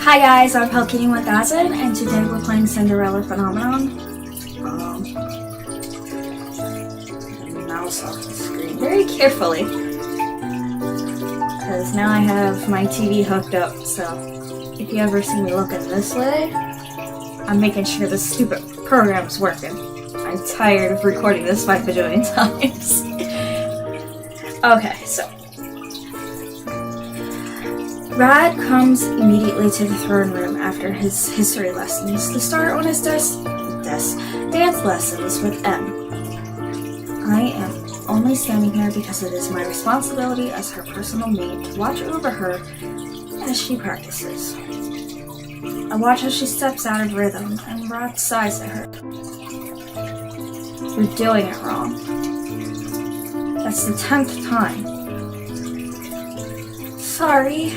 Hi guys, I'm Pelkini 1000 and today we're playing Cinderella Phenomenon. Mouse off the screen very carefully because now I have my TV hooked up, so if you ever see me looking this way, I'm making sure the stupid program's working. I'm tired of recording this 5 bajillion times. Okay, so Rod comes immediately to the throne room after his history lessons to start on his dance lessons with M. I am only standing here because it is my responsibility as her personal maid to watch over her as she practices. I watch as she steps out of rhythm and Rod sighs at her. You're doing it wrong. That's the 10th time. Sorry.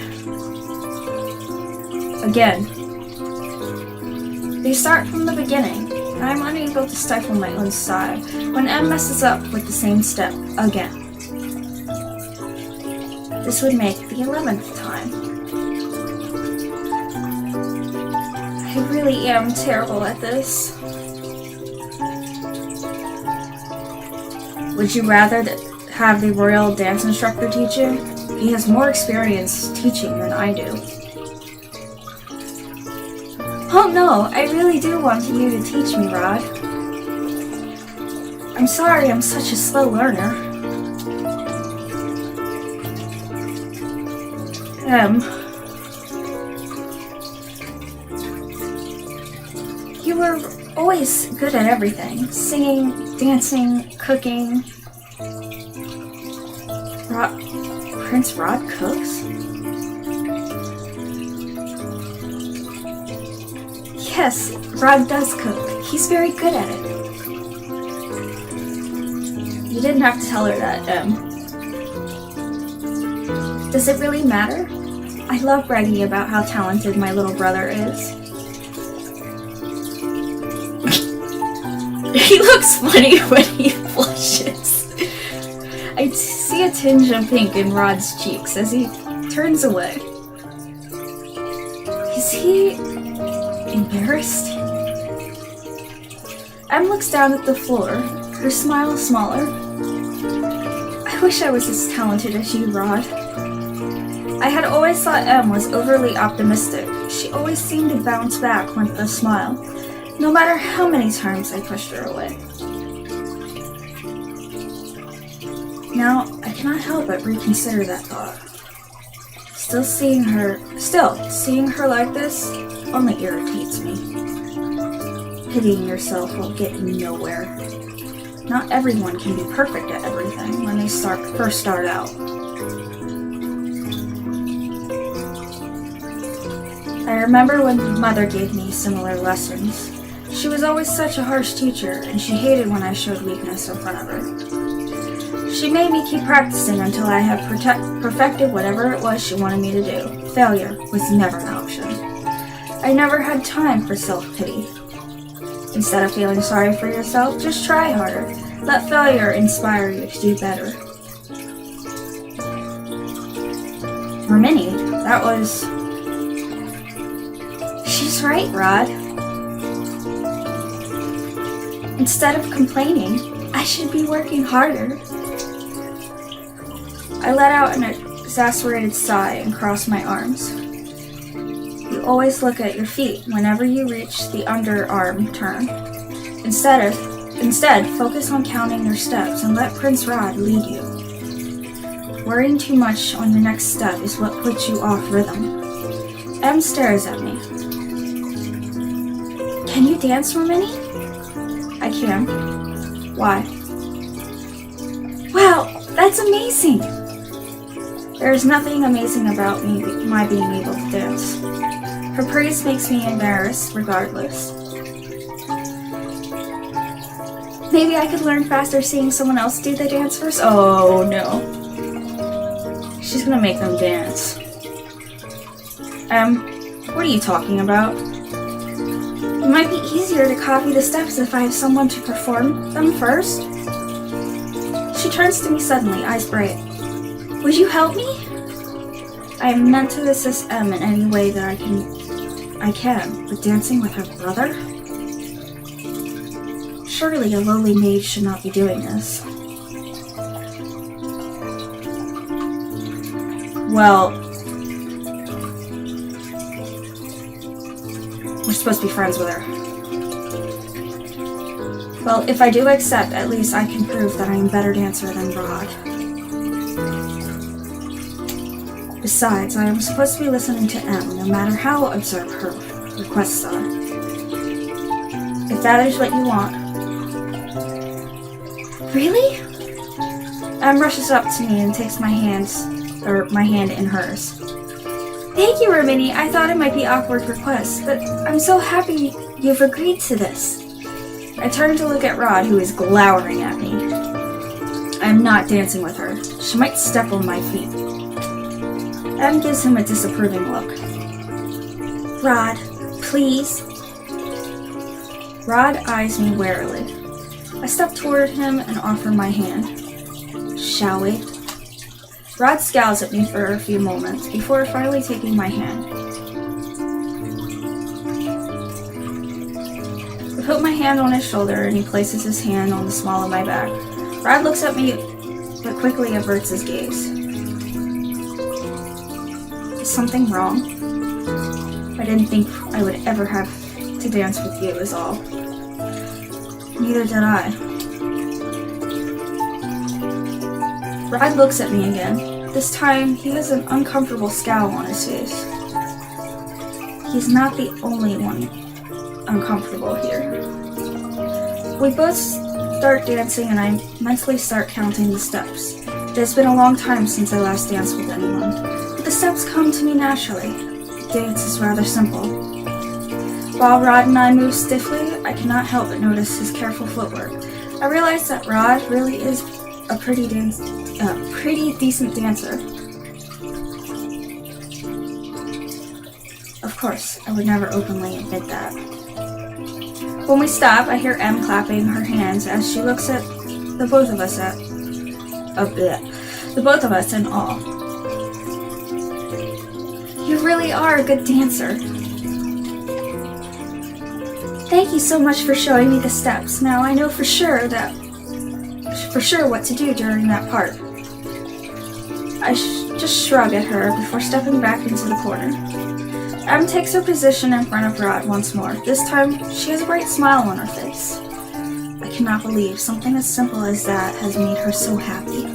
Again. They start from the beginning, and I'm unable to stifle my own sigh when M messes up with the same step again. This would make the 11th time. I really am terrible at this. Would you rather have the royal dance instructor teach you? He has more experience teaching than I do. Oh no, I really do want you to teach me, Rod. I'm sorry I'm such a slow learner. You were always good at everything. Singing, dancing, cooking. Prince Rod cooks? Yes, Rod does cook. He's very good at it. You didn't have to tell her that, Does it really matter? I love bragging about how talented my little brother is. He looks funny when he blushes. I see a tinge of pink in Rod's cheeks as he turns away. Is he embarrassed? Em looks down at the floor, her smile smaller. I wish I was as talented as you, Rod. I had always thought Em was overly optimistic. She always seemed to bounce back with a smile, no matter how many times I pushed her away. Now, I cannot help but reconsider that thought. Still seeing her like this only irritates me. Pitying yourself will get you nowhere. Not everyone can be perfect at everything when they first start out. I remember when Mother gave me similar lessons. She was always such a harsh teacher, and she hated when I showed weakness in front of her. She made me keep practicing until I had perfected whatever it was she wanted me to do. Failure was never an option. I never had time for self-pity. Instead of feeling sorry for yourself, just try harder. Let failure inspire you to do better. Hermione, that was... She's right, Rod. Instead of complaining, I should be working harder. I let out an exasperated sigh and crossed my arms. You always look at your feet whenever you reach the underarm turn. Instead, focus on counting your steps and let Prince Rod lead you. Worrying too much on your next step is what puts you off rhythm. Em stares at me. Can you dance, Hermione? I can. Why? Wow, that's amazing! There is nothing amazing about my being able to dance. Her praise makes me embarrassed regardless. Maybe I could learn faster seeing someone else do the dance first? Oh no. She's gonna make them dance. What are you talking about? It might be easier to copy the steps if I have someone to perform them first. She turns to me suddenly, eyes bright. Would you help me? I am meant to assist Em in any way that I can I can, but dancing with her brother? Surely a lowly maid should not be doing this. Well, we're supposed to be friends with her. Well, if I do accept, at least I can prove that I am a better dancer than Rod. Besides, I am supposed to be listening to M, no matter how absurd her requests are. If that is what you want. Really? M rushes up to me and takes my hand in hers. Thank you, Rimini. I thought it might be an awkward request, but I'm so happy you've agreed to this. I turn to look at Rod, who is glowering at me. I am not dancing with her. She might step on my feet. M gives him a disapproving look. Rod, please. Rod eyes me warily. I step toward him and offer my hand. Shall we? Rod scowls at me for a few moments before finally taking my hand. I put my hand on his shoulder and he places his hand on the small of my back. Rod looks at me but quickly averts his gaze. Is something wrong? I didn't think I would ever have to dance with you is all. Neither did I. Rod looks at me again. This time, he has an uncomfortable scowl on his face. He's not the only one uncomfortable here. We both start dancing and I mentally start counting the steps. It has been a long time since I last danced with anyone, but the steps come to me naturally. The dance is rather simple. While Rod and I move stiffly, I cannot help but notice his careful footwork. I realize that Rod really is a pretty decent dancer. Of course, I would never openly admit that. When we stop, I hear M clapping her hands as she looks at the both of us in awe. You really are a good dancer. Thank you so much for showing me the steps. Now I know for sure what to do during that part. I just shrug at her before stepping back into the corner. M takes her position in front of Rod once more. This time, she has a bright smile on her face. I cannot believe something as simple as that has made her so happy.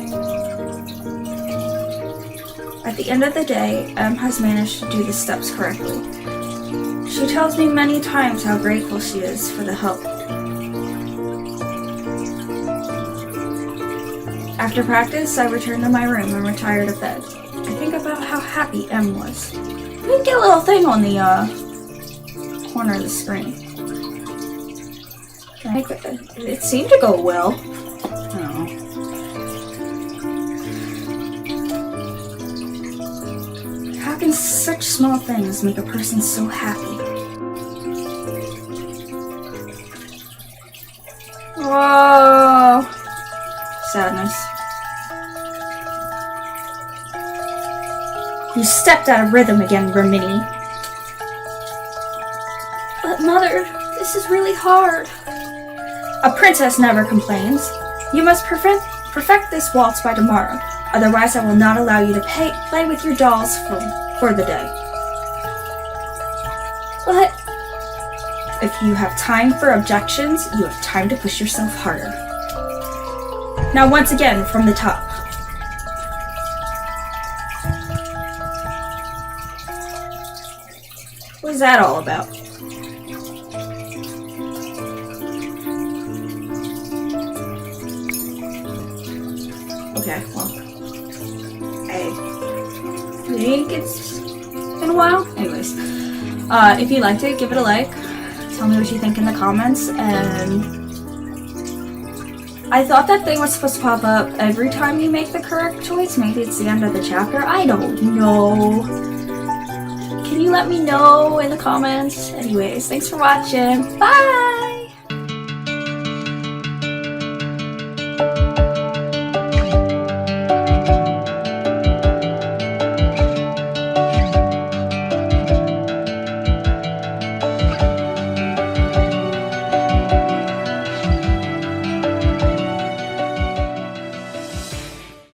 At the end of the day, M has managed to do the steps correctly. She tells me many times how grateful she is for the help. After practice, I return to my room and retire to bed. I think about how happy M was. I didn't get a little thing on the corner of the screen. It seemed to go well. I don't know. How can such small things make a person so happy? Whoa! Sadness. You stepped out of rhythm again, Rimini. But Mother, this is really hard. A princess never complains. You must perfect this waltz by tomorrow. Otherwise, I will not allow you to play with your dolls for the day. But if you have time for objections, you have time to push yourself harder. Now once again, from the top. What was that all about? Okay, well, I think it's been a while. Anyways, if you liked it, give it a like. Tell me what you think in the comments. And I thought that thing was supposed to pop up every time you make the correct choice. Maybe it's the end of the chapter. I don't know. Can you let me know in the comments? Anyways, thanks for watching. Bye!